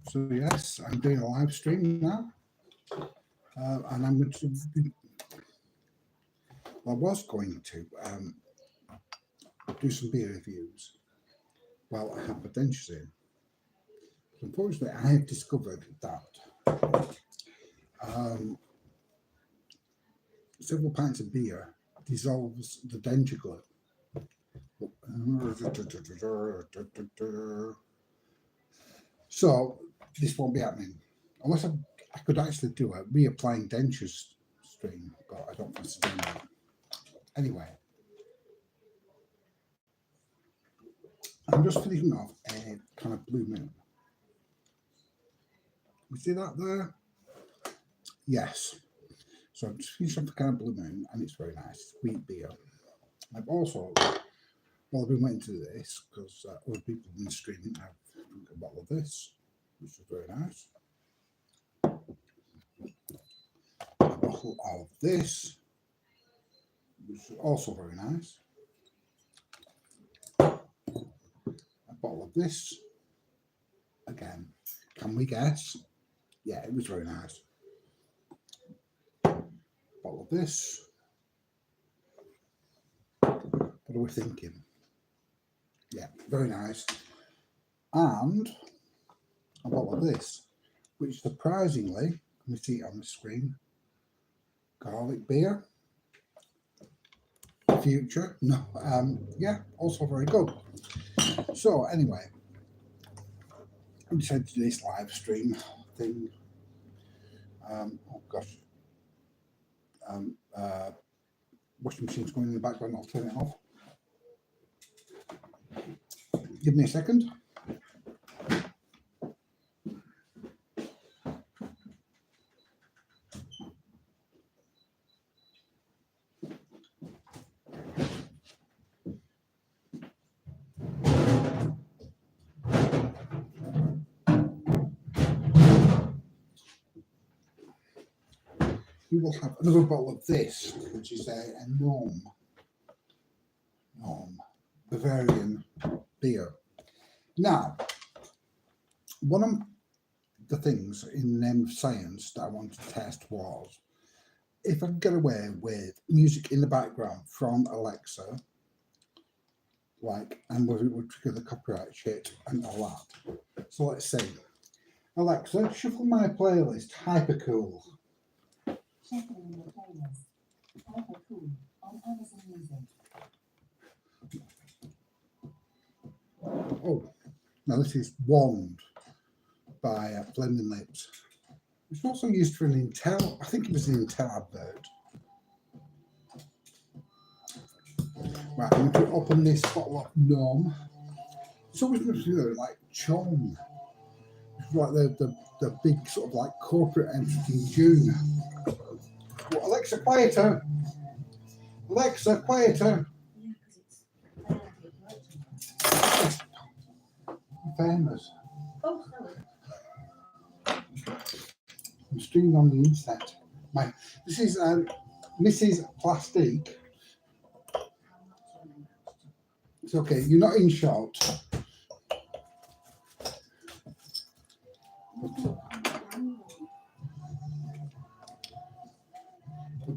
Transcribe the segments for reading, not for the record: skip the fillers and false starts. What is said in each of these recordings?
So yes, I'm doing a live stream now, and I'm going to. I was going to do some beer reviews while I have my dentures in. Unfortunately, I have discovered that several pints of beer dissolves the denture glue. So this won't be happening unless I could actually do a reapplying dentures stream, but I don't fancy doing that. Anyway, I'm just finishing off a kind of blue moon. You see that there? Yes. So I'm just finishing off a kind of blue moon, and it's very nice. Wheat beer. I've also, well, I've been waiting to do this because other people have been streaming. I've drunk a bottle of this, which is very nice. A bottle of this, which is also very nice. A bottle of this. Again, can we guess? Yeah, it was very nice. Bottle of this. What are we thinking? Yeah, very nice. And a bottle of this, which surprisingly, let me see it on the screen. Garlic beer. Future. No, yeah, also very good. So anyway, I decided to do this live stream thing. Oh gosh. Washing machine's going in the background, I'll turn it off. Give me a second. We will have another bottle of this, which is a Norm Bavarian beer. Now, one of the things in the name of science that I wanted to test was if I could get away with music in the background from Alexa, like, and whether it would trigger the copyright shit and all that. So let's see. Alexa, shuffle my playlist, Hypercool. Shuffling your playlist. Hypercool on Amazon Music. Oh, now this is Wand by Blending Lips. It's also used for an Intel, I think it was an Intel advert. Right, I'm going to open this bottle of Norm. It's always going to do like Chom. It's like the big sort of like corporate entrance in June. Oh, Alexa, quieter. Alexa, quieter. Famous. Oh, sorry. I'm streaming on the internet. This is Mrs. Plastique. It's okay, you're not in short.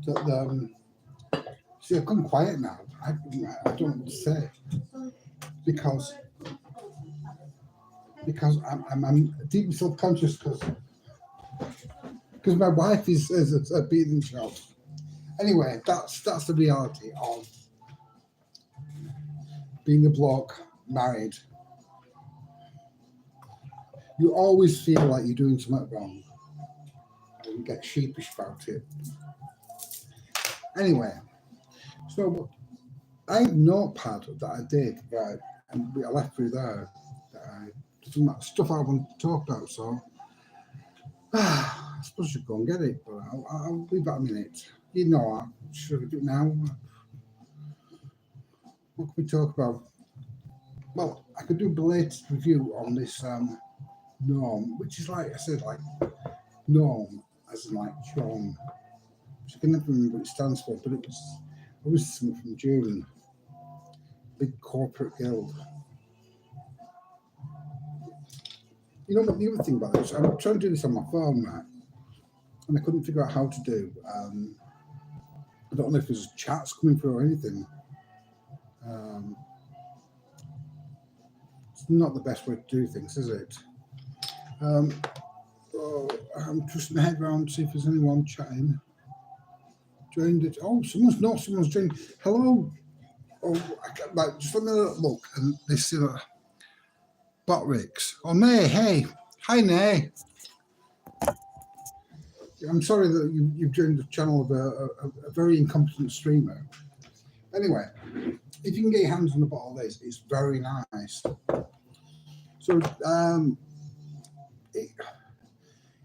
But see, I've gone quiet now. I don't know what to say because I'm deeply self-conscious because my wife is a beating child. Anyway, that's the reality of being a bloke married. You always feel like you're doing something wrong and get sheepish about it. Anyway, so I have a notepad that I did, right, and I left through there. Some stuff I want to talk about, so I suppose I should go and get it, but I'll leave that a minute. You know, should we do it now? What can we talk about? Well, I could do a belated review on this Norm, which is like I said, like Norm, as in like Sean. I can never remember what it stands for, but it was something from June. Big corporate guild. You know what the other thing about this? I'm trying to do this on my phone, right? And I couldn't figure out how to do. I don't know if there's chats coming through or anything. It's not the best way to do things, is it? Oh, I'm twisting my head around to see if there's anyone chatting. Joined it. Oh, someone's joined. Hello. Oh, right, just let me look. And this Botrix. Oh, Nay, hey. Hi, Nay. I'm sorry that you've joined the channel of a very incompetent streamer. Anyway, if you can get your hands on the bottle of this, it's very nice. So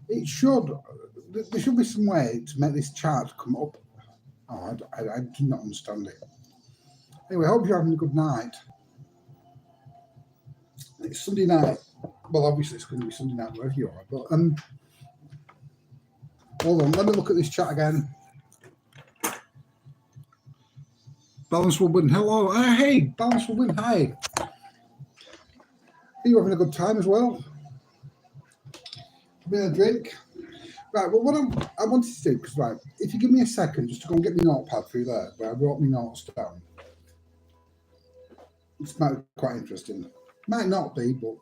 it should, there should be some way to make this chart come up. Oh, I do not understand it. Anyway, I hope you're having a good night. It's Sunday night. Well, obviously it's going to be Sunday night wherever you are, but hold on, let me look at this chat again. Balance will win. Hello. Hey, Balance will win. Hi. Are you having a good time as well? Having a drink? Right, well, what I wanted to do, because, right, if you give me a second just to go and get my notepad through there, where I wrote my notes down. This might be quite interesting. Might not be, but.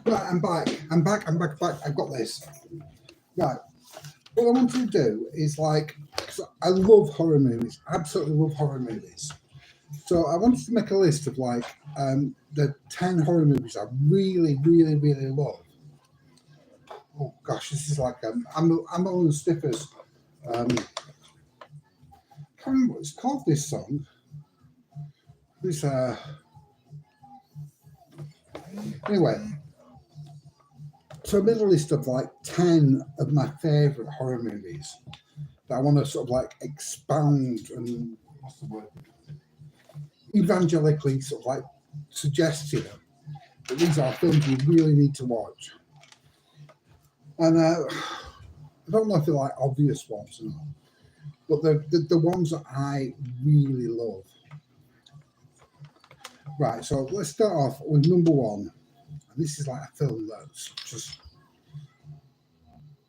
Right, I'm back. I've got this. Right. What I want to do is cause I love horror movies, absolutely love horror movies. So I wanted to make a list of the 10 horror movies I really, really, really love. Oh gosh, this is I'm on the sniffers. I can't remember what it's called, this song. This anyway. So I made a list of 10 of my favourite horror movies that I want to sort of expound and what's the word? Evangelically sort of suggest to you that these are films you really need to watch. And I don't know if they're obvious ones or not, but the ones that I really love. Right, so let's start off with number one. And this is a film that's just,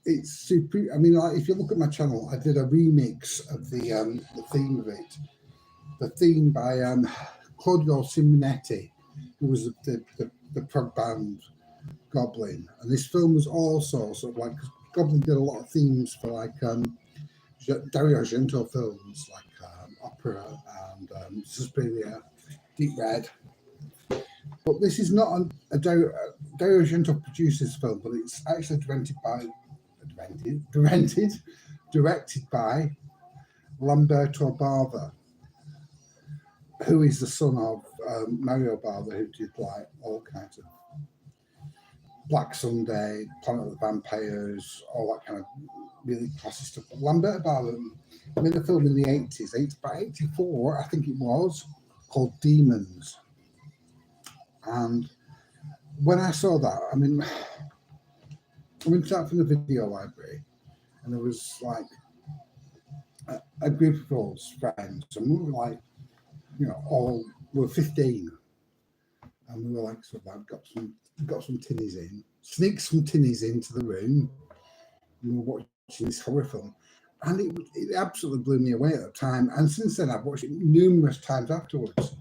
it's super. I mean, if you look at my channel, I did a remix of the theme of it. The theme by Claudio Simonetti, who was the prog band Goblin. And this film was also sort of Goblin did a lot of themes for Dario Argento films Opera and Suspiria, Deep Red. But this is not a Dario Argento produced this film, but it's actually directed by Lamberto Bava, who is the son of Mario Bava, who did all kinds of Black Sunday, Planet of the Vampires, all that kind of really classy stuff. But Lamberto Bava made a film in the 80s, by 84, I think it was, called Demons. And when I saw that, I mean, I went out from the video library, and there was a group of us friends, and we were we were 15, and we were got some tinnies in, sneaked some tinnies into the room, and we were watching this horror film, and it absolutely blew me away at the time. And since then, I've watched it numerous times afterwards.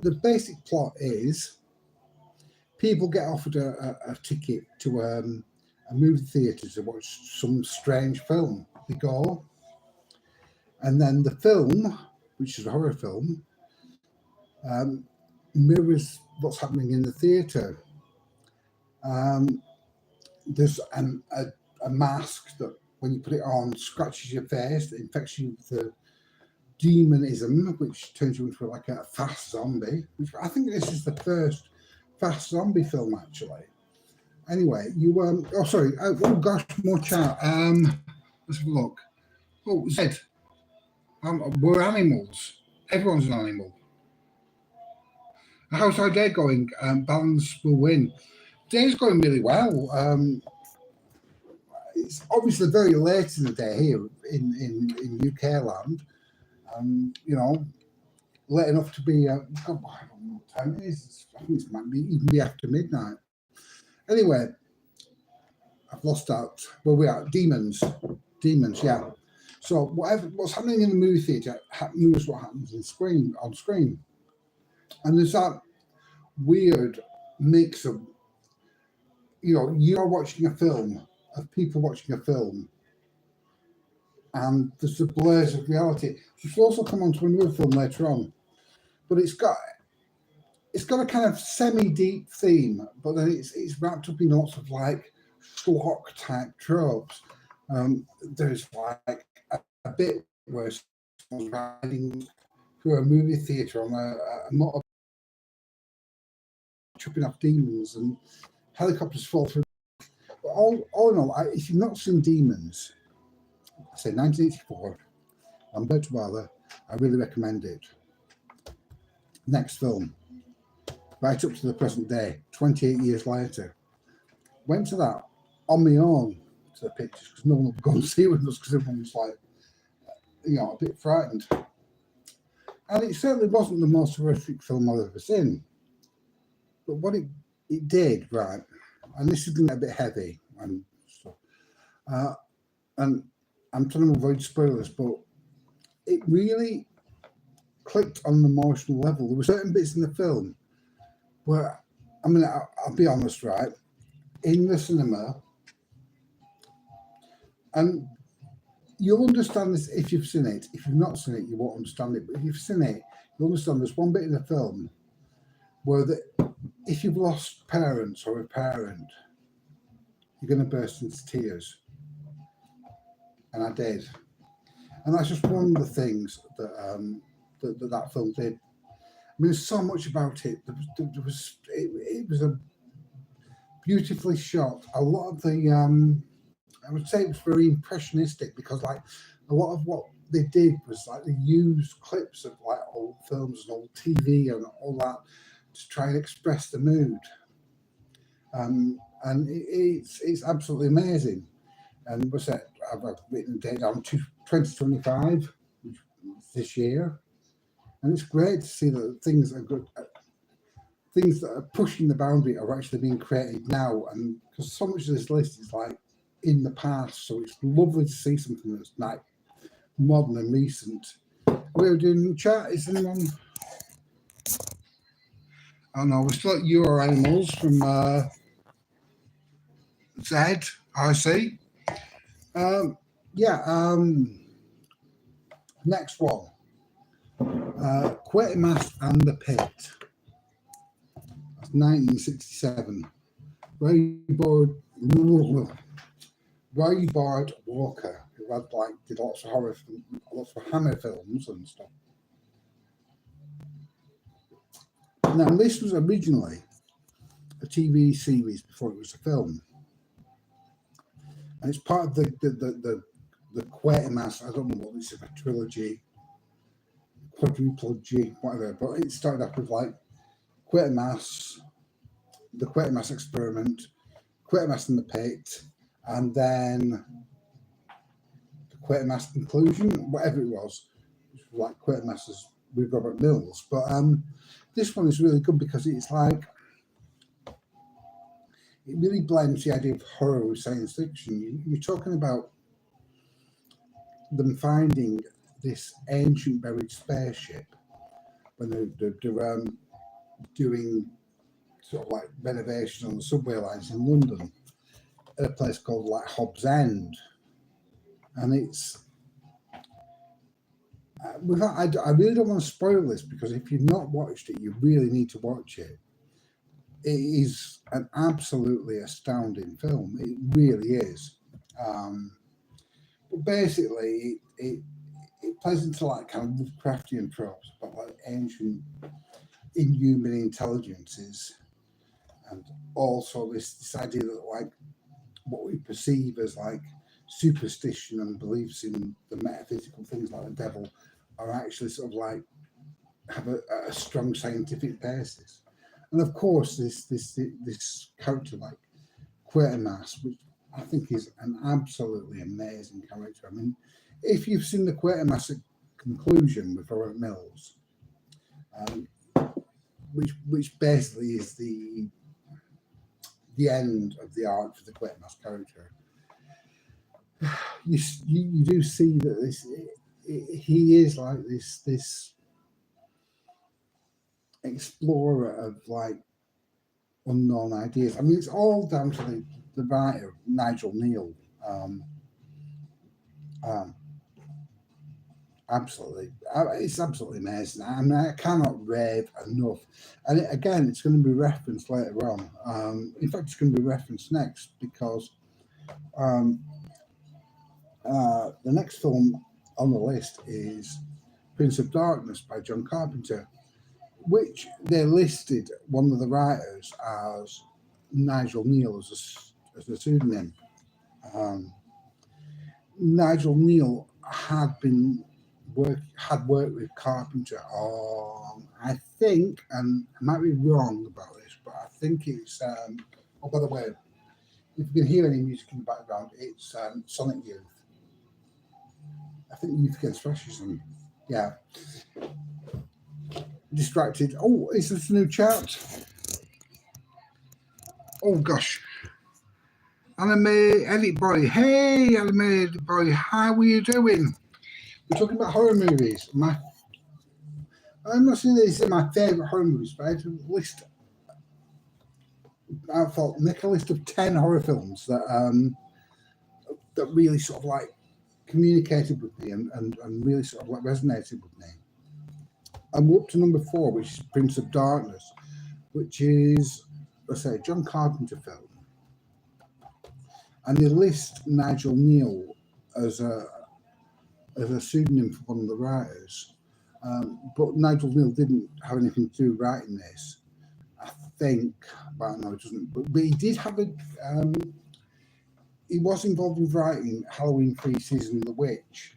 The basic plot is people get offered a ticket to a movie theatre to watch some strange film. They go, and then the film, which is a horror film, mirrors what's happening in the theatre. There's a mask that, when you put it on, scratches your face, it infects you with the demonism, which turns you into a fast zombie. Which I think this is the first fast zombie film, actually. Anyway, you oh sorry, oh gosh, more chat. Let's have a look. Oh, Zed, we're animals. Everyone's an animal. How's our day going? Balance will win. Day's going really well. It's obviously very late in the day here in UK land. You know, late enough to be. God, I don't know what time it is. I think it might be even be after midnight. Anyway, I've lost out. Where we are? Demons. Yeah. So what's happening in the movie theatre moves what happens on screen, and there's that weird mix of, you know, you're watching a film of people watching a film, and there's the blurs of reality, which will also come onto another film later on. But it's got a kind of semi-deep theme, but then it's wrapped up in lots of like schlock type tropes. There's like a bit where someone's riding through a movie theatre on a motor, chopping off demons, and helicopters fall through. But all in all, if you've not seen Demons, say 1984, Lambert Waller, I really recommend it. Next film, right up to the present day, 28 years later. Went to that on my own to the pictures because no one would go and see it with us because everyone was like, you know, a bit frightened. And it certainly wasn't the most horrific film I've ever seen. But what it did, right, and this is going to get a bit heavy and stuff, and I'm trying to avoid spoilers, but it really clicked on an emotional level. There were certain bits in the film where, I mean, I'll be honest, right, in the cinema, and you'll understand this if you've seen it. If you've not seen it, you won't understand it. But if you've seen it, you'll understand there's one bit in the film where if you've lost parents or a parent, you're going to burst into tears. And I did. And that's just one of the things that that film did. I mean, there's so much about it. It was a beautifully shot. A lot of the I would say it was very impressionistic because like a lot of what they did was like they used clips of like old films and old TV and all that to try and express the mood. And it's absolutely amazing. And what's that? I've written the date down to 2025, which is this year, and it's great to see that things are good. Things that are pushing the boundary are actually being created now, and because so much of this list is like in the past, so it's lovely to see something that's like modern and recent. We're doing chat. Is anyone? Oh no, we're still at Your Animals from Zed. I see. Yeah. Next one. Quatermass and the Pit. That's 1967. Ray Bard Walker, who had did lots of horror, lots of Hammer films and stuff. Now this was originally a TV series before it was a film, and it's part of the Quatermass. I don't know what this is, a trilogy, quadruplogy, whatever. But it started off with like Quatermass, the Quatermass Experiment, Quatermass in the Pit, and then the Quatermass Conclusion, whatever it was, which was like Quatermass's with Robert Mills. But this one is really good because it's like it really blends the idea of horror with science fiction. You're talking about them finding this ancient buried spaceship when they're doing sort of like renovation on the subway lines in London at a place called like Hobbs End, and it's I really don't want to spoil this because if you've not watched it, you really need to watch it. It is an absolutely astounding film. It really is. But basically, it plays into like kind of Lovecraftian tropes about like ancient inhuman intelligences and also this idea that like what we perceive as like superstition and beliefs in the metaphysical things like the devil are actually sort of like have a strong scientific basis. And of course, this character like Quatermass, which I think is an absolutely amazing character. I mean, if you've seen the Quatermass conclusion with Robert Mills, um, which basically is the end of the arc for the Quatermass character, you do see that he is like this explorer of like unknown ideas. I mean, it's all down to the writer Nigel Neal. Um, um, Absolutely, it's absolutely amazing. I mean, I cannot rave enough. And again, it's going to be referenced later on. In fact, it's going to be referenced next because um, the next film on the list is Prince of Darkness by John Carpenter, which they listed one of the writers as Nigel Neal as a pseudonym. Um, Nigel Neal had worked with Carpenter on, I think, and I might be wrong about this, but I think it's oh, by the way, if you can hear any music in the background, it's Sonic Youth. I think Youth Against Fascism. Yeah. Distracted. Oh, is this a new chart? Oh gosh. Anime Edit Boy. Hey, Anime Edit Boy, how are you doing? We're talking about horror movies. I'm not saying these are my favourite horror movies, but I had a list. I thought make a list of 10 horror films that really sort of like communicated with me and really sort of like resonated with me. And we're up to number 4, which is Prince of Darkness, which is, let's say, a John Carpenter film. And they list Nigel Neal as a pseudonym for one of the writers. But Nigel Neal didn't have anything to do with writing this. I think, well, no, it doesn't. But he did have he was involved with writing Halloween 3 Season of the Witch,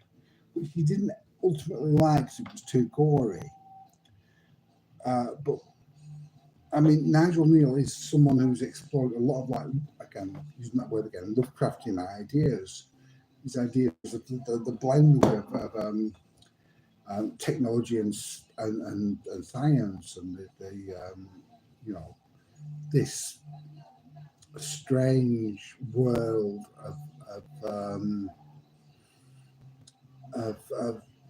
which he didn't ultimately like because it was too gory. But I mean, Nigel Neal is someone who's explored a lot of, like, again, using that word again, Lovecraftian ideas. His ideas of the blending of technology and science, and the you know, this strange world of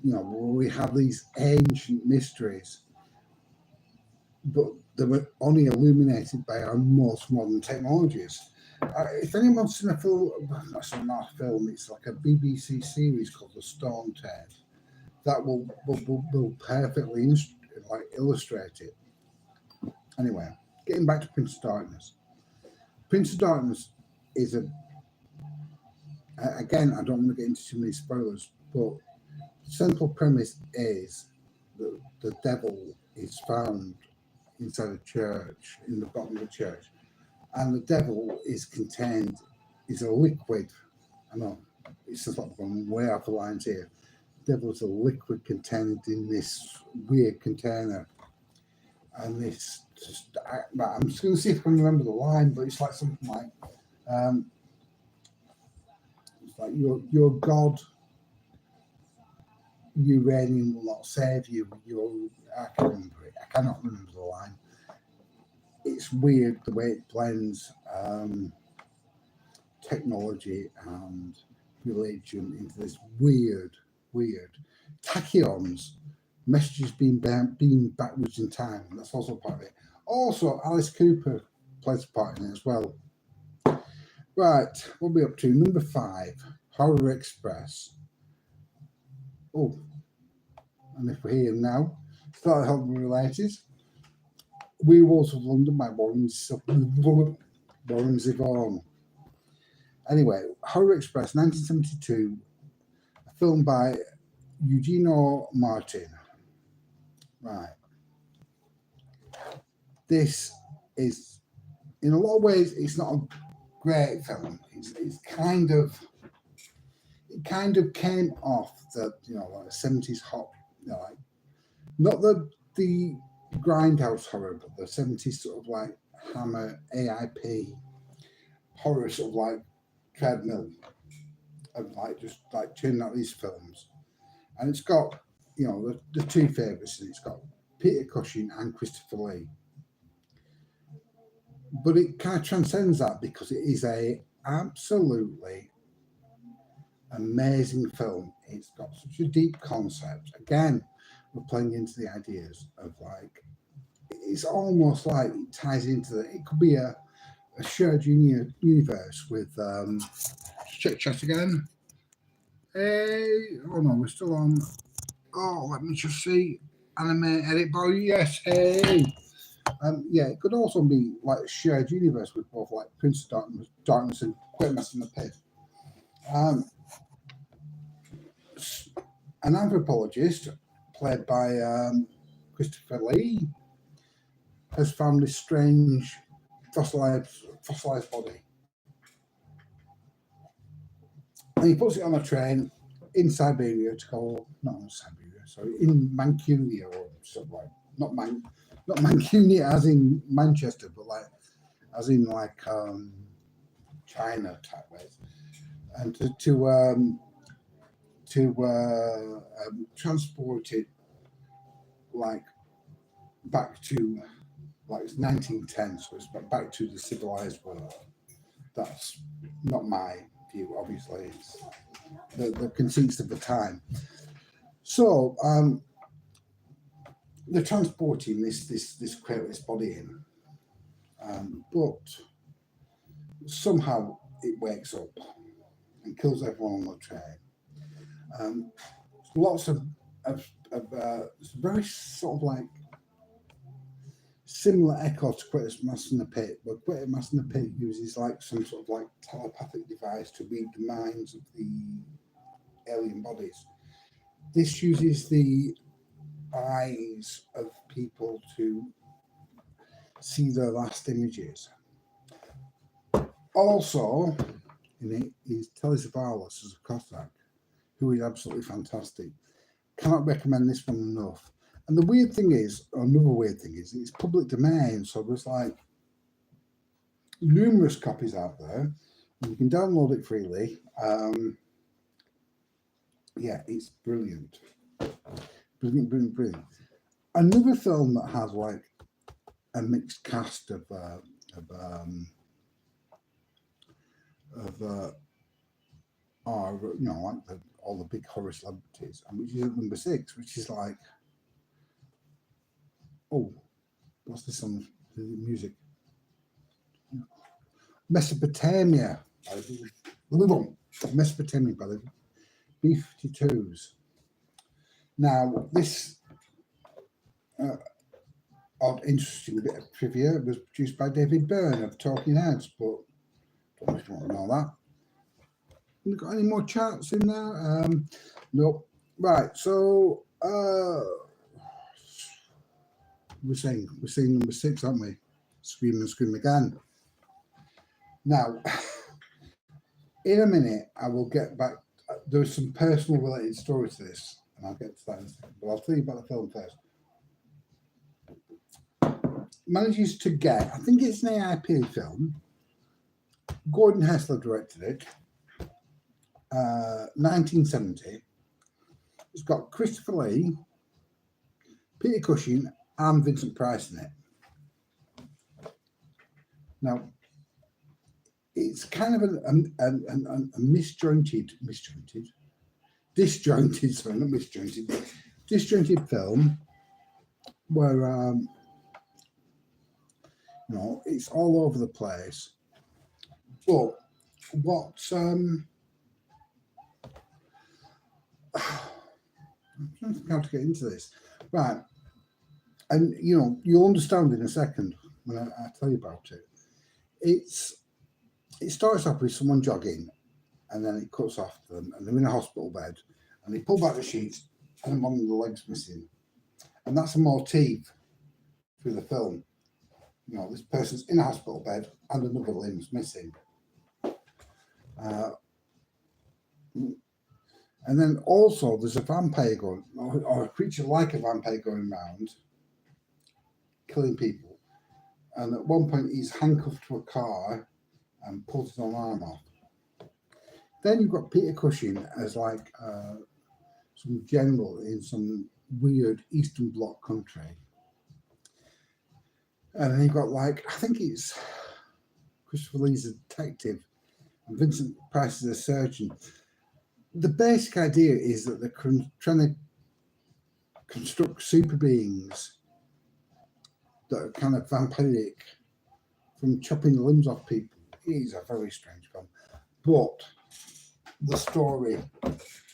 you know, where we have these ancient mysteries, but they were only illuminated by our most modern technologies. If anyone's seen a film, that's not a film, it's like a BBC series called The Storm Tide, that will perfectly illustrate it. Anyway, getting back to Prince of Darkness. Prince of Darkness is again, I don't want to get into too many spoilers, but the central premise is that the devil is found inside a church, in the bottom of the church, and the devil is a liquid. I know it's just like going way off the lines here. The devil is a liquid contained in this weird container, and this I'm just going to see if I can remember the line, but it's like something like it's like your God uranium will not save you. I can't remember it. I cannot remember the line. It's weird the way it blends technology and religion into this weird tachyons, messages being backwards in time. That's also part of it. Also, Alice Cooper plays a part in it as well. Right, we'll be up to number 5, Horror Express. Oh, and if we're here now, start helping related. Werewolves of London by Warren Zevon. Anyway, Horror Express, 1972, a film by Eugenio Martin. Right. This is in a lot of ways, it's not a great film. It kind of came off the like 70s hot, like not the grindhouse horror, but the 70s sort of like Hammer AIP horror, sort of like treadmill, of like just like turning out these films. And it's got the two favourites, and it's got Peter Cushing and Christopher Lee. But it kind of transcends that because it is a absolutely amazing film. It's got such a deep concept. Again, we're playing into the ideas of like, it's almost like it ties into it could be a shared universe with check chat again. Hey, oh no, we're still on. Oh, let me just see. Anime edit boy, yes, hey. Yeah, it could also be like a shared universe with both like Prince of Darkness and Quitmas in the Pit. An anthropologist, played by Christopher Lee, has found this strange fossilized body. And he puts it on a train in Siberia in Manchuria, or sort of like, not Manchuria as in Manchester, but like as in like China type ways, and to transport it like back to like it's 1910, so it's back to the civilized world. That's not my view, obviously. It's the conceits of the time. So they're transporting this body in, but somehow it wakes up and kills everyone on the train. Lots of very sort of like similar echo to Quitmas in the Pit, but Quitmas in the Pit uses like some sort of like telepathic device to read the minds of the alien bodies. This uses the eyes of people to see their last images. Also, in it is Telly Savalas as a Cossack, who is absolutely fantastic. Cannot recommend this one enough. And the weird thing is, or another weird thing is, it's public domain, so there's like numerous copies out there. You can download it freely. Yeah, it's brilliant. Brilliant. Another film that has like a mixed cast of like all the big horror celebrities, and which is at number 6, which is like, oh, what's this on the music? Mesopotamia. Mesopotamia by the B-52s. Now, this odd, interesting bit of trivia was produced by David Byrne of Talking Heads, but don't know if you want to know that. Have we got any more charts in there? Nope. Right, so we're saying number 6, aren't we? Scream and Scream again. Now, in a minute, I will get back. There's some personal related story to this, and I'll get to that in a second. But I'll tell you about the film first. Manages to get, I think it's an AIP film. Gordon Hessler directed it. 1970. It's got Christopher Lee, Peter Cushing, and Vincent Price in it. Now, it's kind of a disjointed film where it's all over the place. But what's I'm trying to think how to get into this, right? And you'll understand in a second when I tell you about it. It starts off with someone jogging, and then it cuts off them, and they're in a hospital bed, and they pull back the sheets, and one of the legs missing, and that's a motif through the film. You know, this person's in a hospital bed and another limb's missing. And then also there's a vampire going, or a creature like a vampire going around, killing people. And at one point he's handcuffed to a car and pulls his own arm off. Then you've got Peter Cushing as like some general in some weird Eastern Bloc country. And then you've got like, I think it's Christopher Lee's a detective and Vincent Price is a surgeon. The basic idea is that they're trying to construct super beings that are kind of vampiric from chopping the limbs off people. It is a very strange film. But the story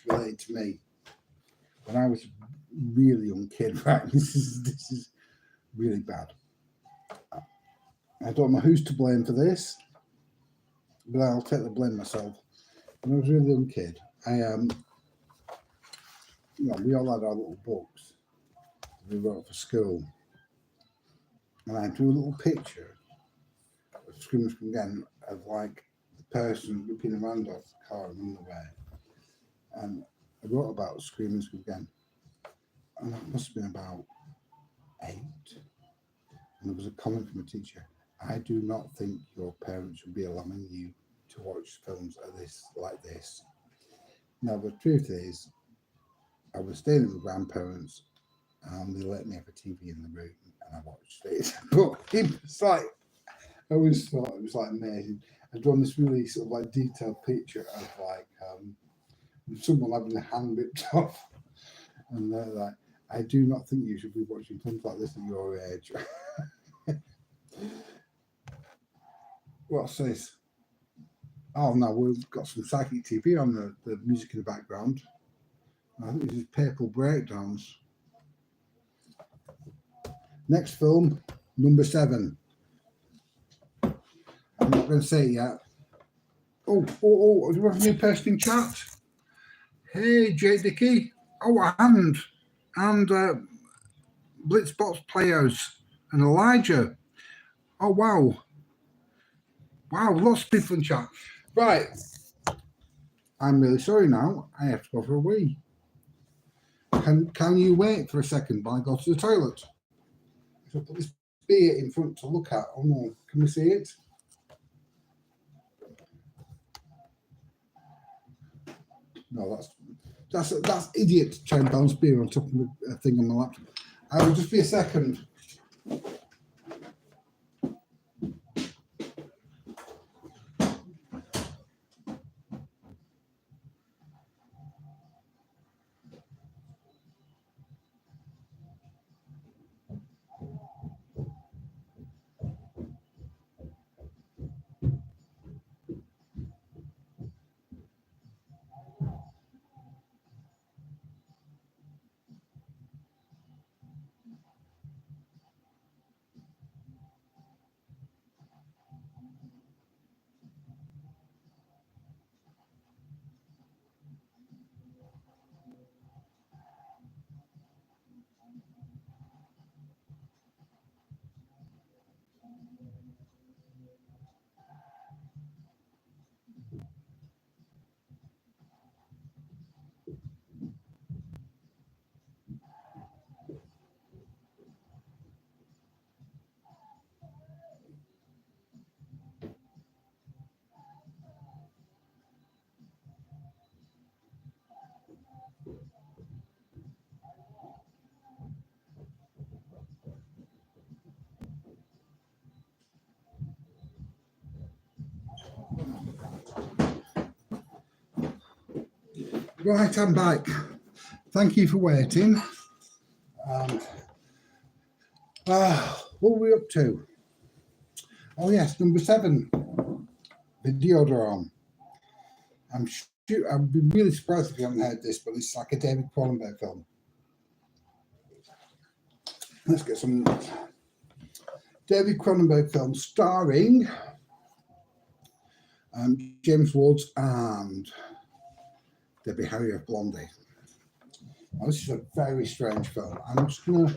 related to me when I was really young kid, right? This is really bad. I don't know who's to blame for this, but I'll take the blame myself. When I was a really young kid, we all had our little books we wrote for school, and I drew a little picture of Scream and Scream Again of like the person ripping a hand off the car and running away, and I wrote about Scream and Scream Again, and that must have been about 8, and there was a comment from a teacher: "I do not think your parents should be allowing you to watch films like this." Now the truth is, I was staying with my grandparents, and they let me have a TV in the room, and I watched it. But it was like, I always thought it was like amazing. I'd drawn this really sort of like detailed picture of like someone having a hand ripped off, and they're like, "I do not think you should be watching films like this at your age." What's this? Oh no, we've got some psychic TV on the music in the background. I think this is Papal Breakdowns. Next film, number 7. I'm not going to say it yet. Oh, do we have a new person in chat? Hey, J. Dickey. Oh, and Blitzbox Players and Elijah. Oh, wow. Wow, lots of people in chat. Right. I'm really sorry now. I have to go for a wee. Can you wait for a second while I go to the toilet? So put this beer in front to look at. Oh no, can we see it? No, that's idiot trying to balance beer on top of a thing on my laptop. I will just be a second. Right, I'm back. Thank you for waiting. What were we up to? Oh yes, number 7, Videodrome. I'd be really surprised if you haven't heard this, but it's like a David Cronenberg film. Let's get some David Cronenberg film starring James Woods and Debbie Harry of Blondie. Now, this is a very strange film. I'm just gonna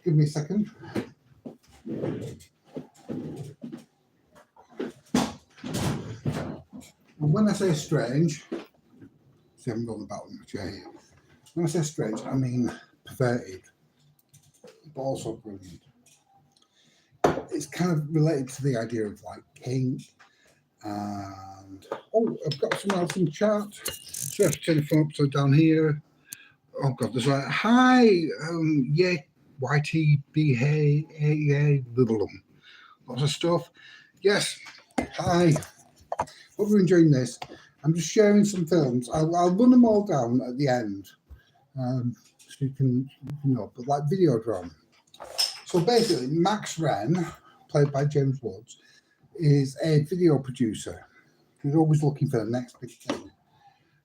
give me a second. And when I say strange, see, I haven't got the bottom of here. When I say strange, I mean perverted, but also brilliant. It's kind of related to the idea of like kink. And I've got someone else in the chat. So I have to turn the phone upside down here. Oh God, there's like, hi, yeah, YTB, hey, yeah, lots of stuff. Yes, hi. Hope you're enjoying this. I'm just sharing some films. I'll run them all down at the end, so you can know. But like Videodrome. So basically, Max Wren, played by James Woods, is a video producer. He's always looking for the next big thing.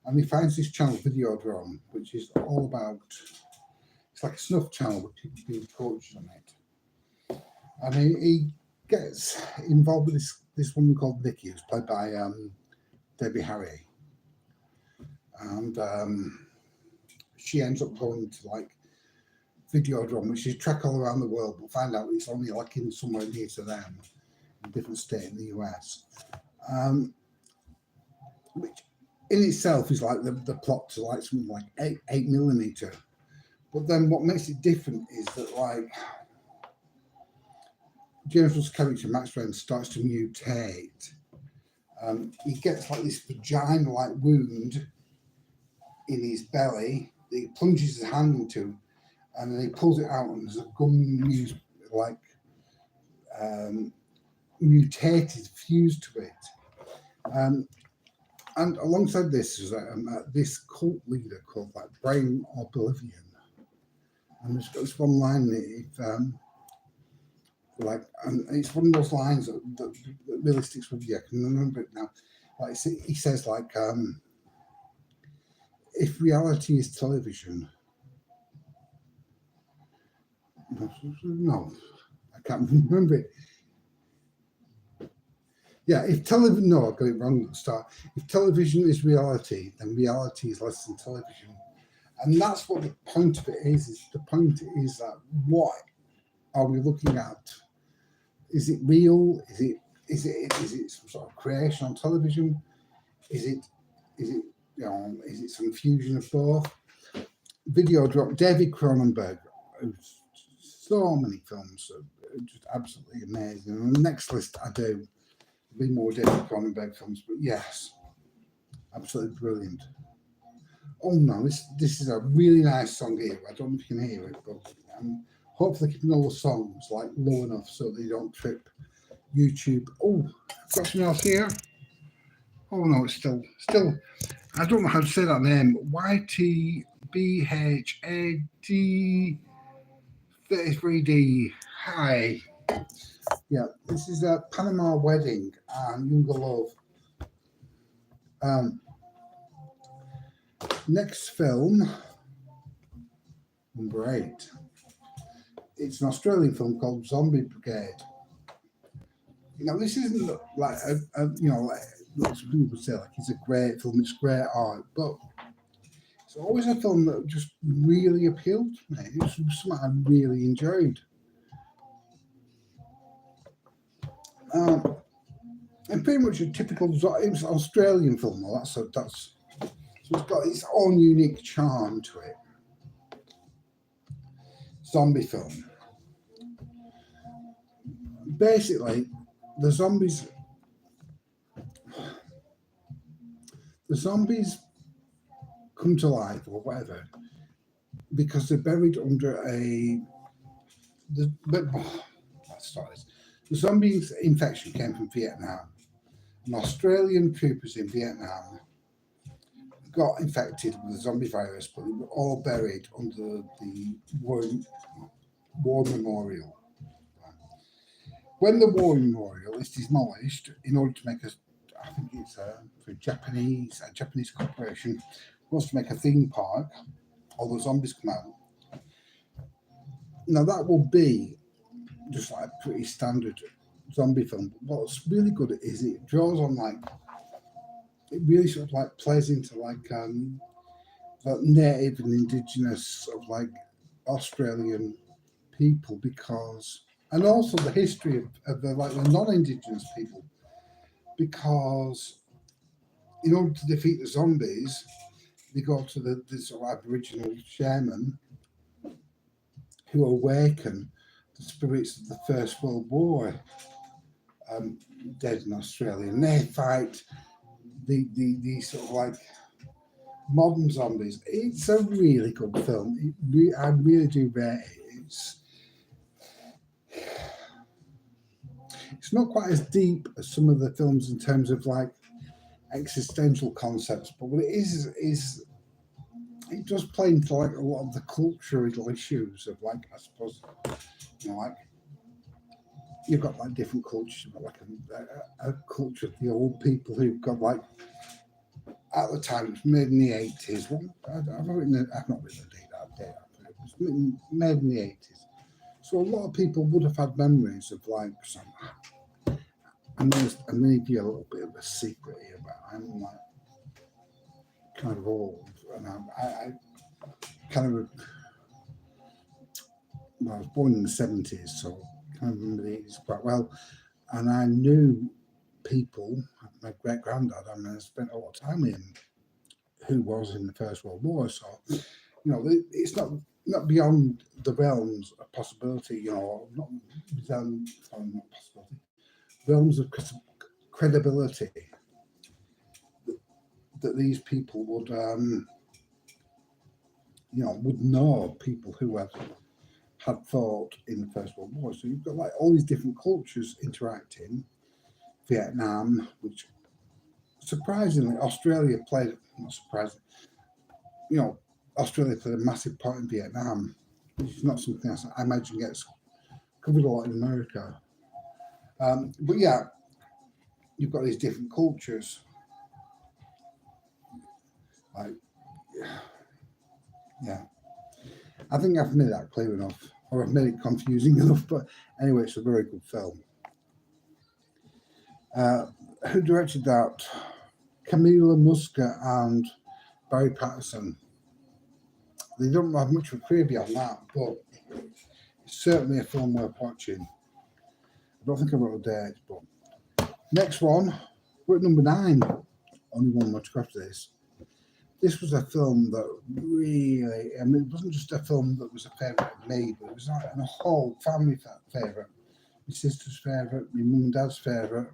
And he finds this channel, Videodrome, which is all about, it's like a snuff channel with people being coached on it. And he gets involved with this woman called Nikki, who's played by Debbie Harry. And she ends up going to like Videodrome, which is a track all around the world, but find out it's only like in somewhere near to them, in a different state in the US. Which in itself is like the plot to like something like 8mm. But then what makes it different is that like James Woods' character Max Wren starts to mutate. He gets like this vagina-like wound in his belly that he plunges his hand into, and then he pulls it out, and there's a gum mutated fused to it. And alongside this is this cult leader called like Brain Oblivion, and there's got this one line that it's one of those lines that really sticks with you. I can remember it now. Like he says, like, if reality is television, no, I can't remember it. Yeah, if television, no, I got it wrong at the start. If television is reality, then reality is less than television. And that's what the point of it is the point is that what are we looking at? Is it real? Is it some sort of creation on television? Is it some fusion of both? Videodrome, David Cronenberg, so many films are just absolutely amazing. On the next list I do be more David Cronenberg films, but yes, absolutely brilliant. Oh no, this is a really nice song here. I don't know if you can hear it, but I'm hopefully keeping all the songs like low enough so they don't trip YouTube. Oh, I've got something else here. Oh no, it's still. I don't know how to say that name. YTBHAD33D. Hi. Yeah, this is a Panama Wedding and Younger Love. Next film, number 8. It's an Australian film called Zombie Brigade. Now, this isn't like lots of people say like it's a great film, it's great art, but it's always a film that just really appealed to me. It's something I really enjoyed. And pretty much a typical, it was an Australian film, so it's got its own unique charm to it. Zombie film. Basically, the zombies come to life or whatever because they're buried under let's start this. The zombies infection came from Vietnam. And Australian troopers in Vietnam got infected with the zombie virus, but they were all buried under the war memorial. When the war memorial is demolished, in order to make I think it's for a Japanese corporation wants to make a theme park, all the zombies come out. Now that will be just like a pretty standard zombie film. But what's really good is it draws on it really sort of like plays into that native and indigenous sort of like Australian people, because and also the history of the non-indigenous people, because in order to defeat the zombies, they go to the sort of Aboriginal shaman who awaken the spirits of the First World War, dead in Australia, and they fight the sort of like modern zombies. It's a really good film. I really do rate it. It's not quite as deep as some of the films in terms of like existential concepts, but what it is it does play into like a lot of the cultural issues of like, I suppose, like you've got like different cultures. You've got like a culture of the old people who've got like, at the time it was made in the 80s. Well, I've not written the date that day. It was made in the 80s. So a lot of people would have had memories of like some. I'm going to give you a little bit of a secret here, but I'm like kind of old, and I kind of, well, I was born in the 70s, so I kind of remember the 80s quite well. And I knew people, my great granddad, I mean, I spent a lot of time with him, who was in the First World War. So, it's not beyond the realms of possibility, not beyond not possibility, realms of credibility that these people would know people who had fought in the First World War. So you've got like all these different cultures interacting. Vietnam, which surprisingly Australia played, not surprising, Australia played a massive part in Vietnam, which is not something else I imagine gets covered a lot in America. But yeah, you've got these different cultures. Like, yeah, I think I've made that clear enough, or I've made it confusing enough. But anyway, it's a very good film. Who directed that? Camila Muscat and Barry Patterson. They don't have much of a career beyond that, but it's certainly a film worth watching. I don't think I wrote a date, but next one, we're at number 9. Only one more to go after this. This was a film that really, I mean, it wasn't just a film that was a favourite of me, but it was like a whole family favourite. My sister's favourite, my mum and dad's favourite.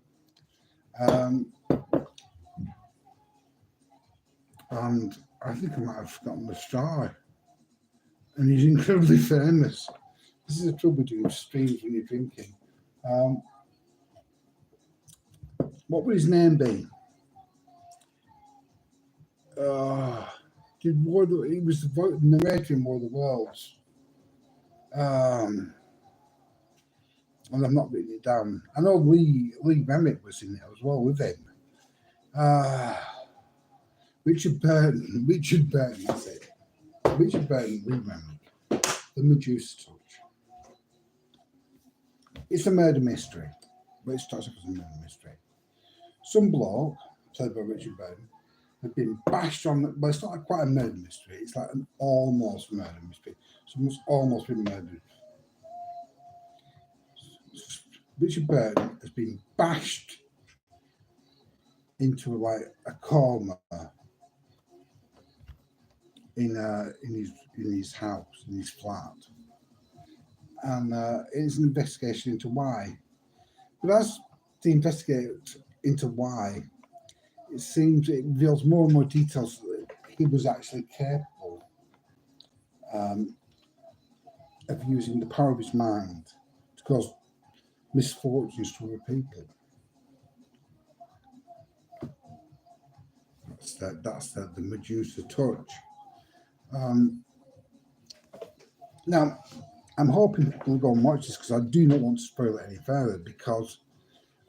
And I think I might have forgotten the star. And he's incredibly famous. This is the trouble doing streams when you're drinking. What would his name be? He was the narrator in War of the Worlds. And I've not written it down. I know Lee Remick was in it as well with him. Richard Burton, that's it. Richard Burton, Lee Remick. The Medusa Touch. It's a murder mystery. But it starts off as a murder mystery. Some bloke, played by Richard Burton, had been bashed on, but it's not quite a murder mystery, it's like an almost murder mystery. Someone's almost been murdered. Richard Burton has been bashed into like a coma in his house, in his flat. And it's an investigation into why. But as they investigate into why, it reveals more and more details that he was actually capable of using the power of his mind to cause misfortunes to other people. That's the Medusa Touch. Now, I'm hoping people will go and watch this because I do not want to spoil it any further, because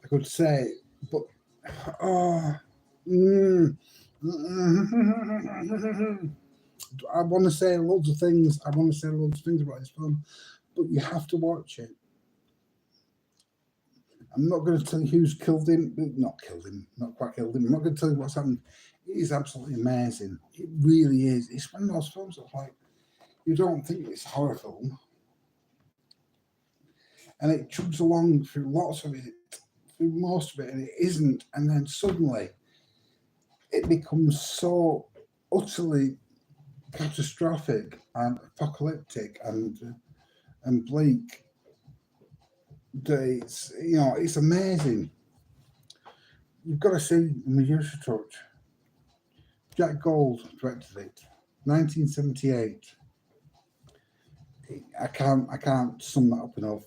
I could say, but I want to say loads of things. about this film, but you have to watch it. I'm not going to tell you who's killed him. Not quite killed him. I'm not going to tell you what's happened. It is absolutely amazing. It really is. It's one of those films that's like, you don't think it's a horror film. and it chugs along through lots of it, through most of it, and it isn't. And then suddenly it becomes so utterly catastrophic and apocalyptic and bleak that it's amazing. You've got to see the Medusa Touch. Jack Gold directed it, 1978. I can't sum that up enough.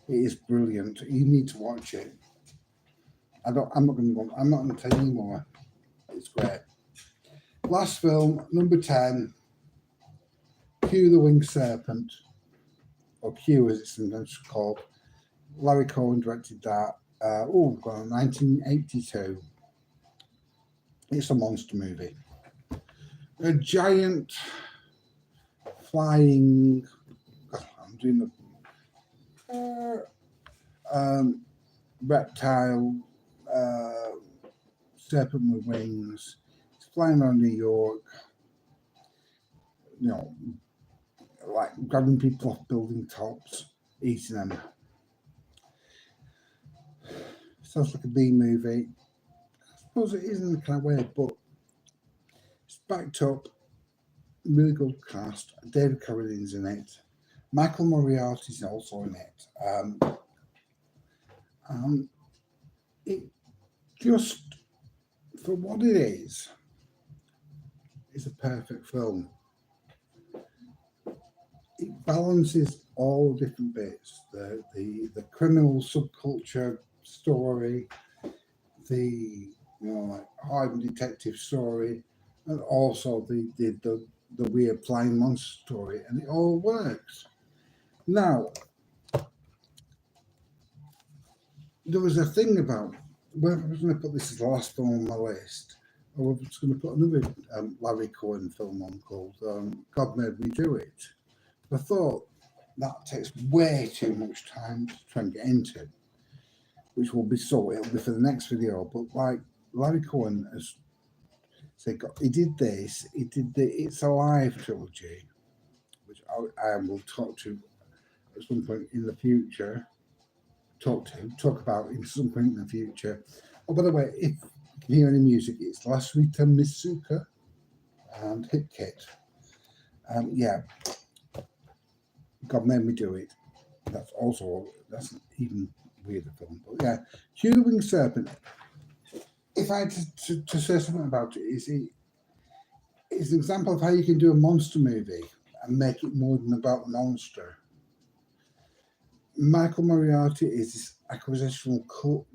It is brilliant. You need to watch it. I'm not going to tell you anymore. It's great. Last film, number 10, Q the Winged Serpent, or Q as it's sometimes called. Larry Cohen directed that. 1982. It's a monster movie. A giant flying. I'm doing the reptile serpent with wings. It's flying around New York. Like grabbing people off building tops, eating them. Sounds like a B movie. I suppose it is in a kind of way, but it's backed up. Really good cast. David Carradine's in it. Michael Moriarty's also in it. It just, for what it is a perfect film. It balances all different bits. The criminal subculture story, the like hardened detective story, and also the weird flying monster story, and it all works. Now, there was a thing about whether I was going to put this as the last film on my list, or I was going to put another Larry Cohen film on called God Made Me Do It. I thought that takes way too much time to try and get into, which it'll be for the next video. But like Larry Cohen has said, he did this, he did the It's Alive trilogy, which I will talk to at some point in the future. Talk about in some point in the future. Oh, by the way, if you can hear any music, it's Last Rita Mitsuka and Hip Kit. Yeah, God Made Me Do It. That's an even weirder film. But yeah, Hugh the Winged Serpent. If I had to say something about it, it's an example of how you can do a monster movie and make it more than about the monster. Michael Moriarty is this acquisitional crook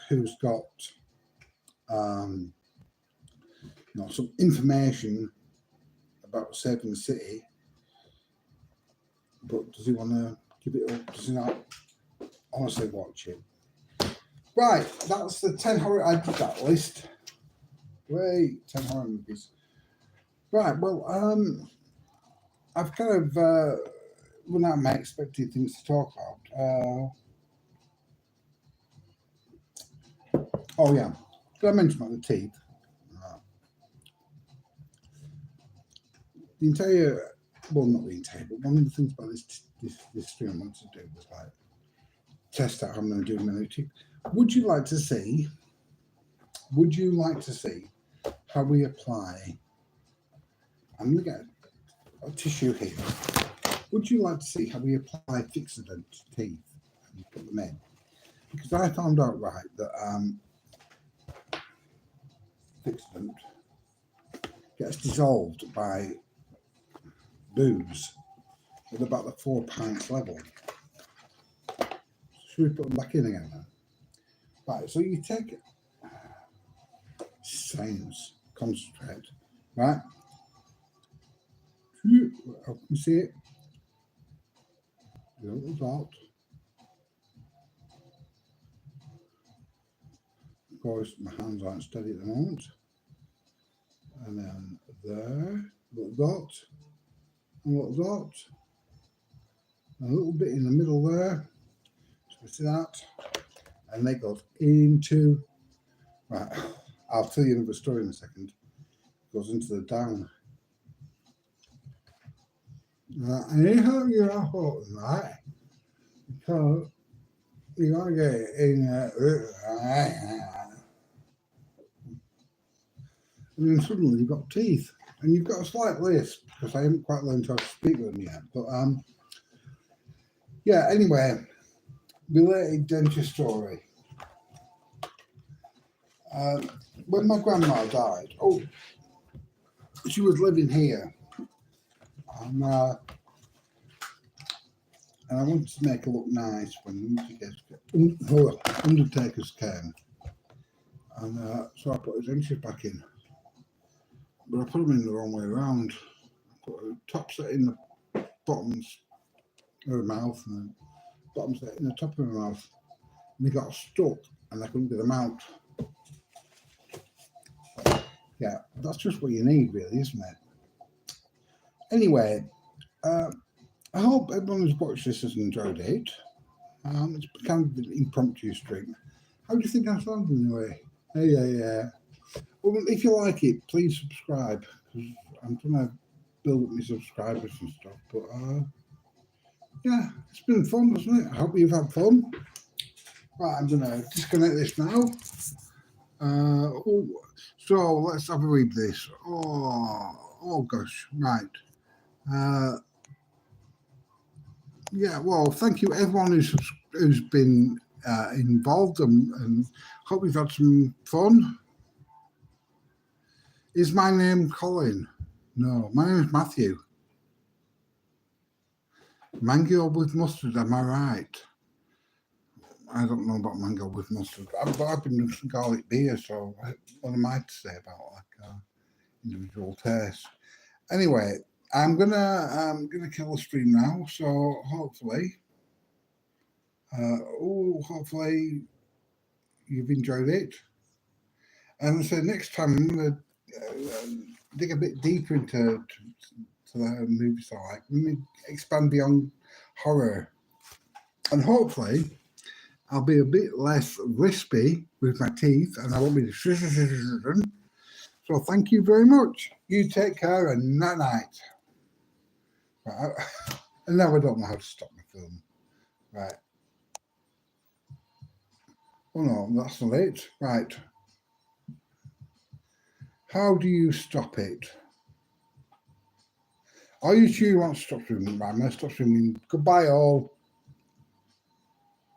who's got some information about saving the city, but does he want to give it up? Does he not? Honestly, watch it. Right, that's the 10 horror. I did that list. Wait, 10 horror movies. Right, well, I've kind of run out of my expected things to talk about. Oh yeah, did I mention about the teeth? The entire, well, not the entire, but one of the things about this stream I wanted to do was like test out how I'm going to do my new teeth. Would you like to see how we apply? I'm going to get a tissue here. Would you like to see how we apply Fixodent teeth and put them in? Because I found out that Fixodent gets dissolved by booze at about the 4 pints level. Should we put them back in again then? Right, so you take science, concentrate, right? Help me see it. A little dot. Of course, my hands aren't steady at the moment. And then there, a little dot, and a little dot, and a little bit in the middle there. So we see that, and they go into, right, I'll tell you another story in a second. It goes into the down. And you have your apple, right? So you want to get it in and then suddenly you've got teeth. And you've got a slight lisp because I haven't quite learned how to speak them yet. But yeah, anyway, related denture story. When my grandma died, she was living here. And I wanted to make her look nice when undertakers came. And so I put her dentures back in. But I put them in the wrong way around. I put the top set in the bottoms of her mouth and the bottom set in the top of her mouth. And they got stuck and I couldn't get them out. Yeah, that's just what you need, really, isn't it? Anyway, I hope everyone who's watched this has enjoyed it. It's kind of an impromptu stream. How do you think I sound anyway? Yeah. Well, if you like it, please subscribe because I'm trying to build up my subscribers and stuff. But yeah, it's been fun, hasn't it? I hope you've had fun. Right, I'm gonna disconnect this now. So let's have a read this. Oh gosh, right. Yeah, well, thank you everyone who's been involved and hope you've had some fun. Is my name Colin? No, my name is Matthew. Mango with mustard, am I right? I don't know about mango with mustard. But I've been drinking garlic beer, so what am I to say about individual taste? Anyway, I'm gonna kill the stream now. So hopefully, hopefully you've enjoyed it. And so next time I'm gonna dig a bit deeper into the movies I like. Let me expand beyond horror, and hopefully I'll be a bit less wispy with my teeth, and I won't be. So thank you very much. You take care and night night. Right. And now I don't know how to stop my film. Right. Oh no, that's not it. Right. How do you stop it? Are you sure you want to stop streaming? Right, I'm going to stop streaming. Goodbye all.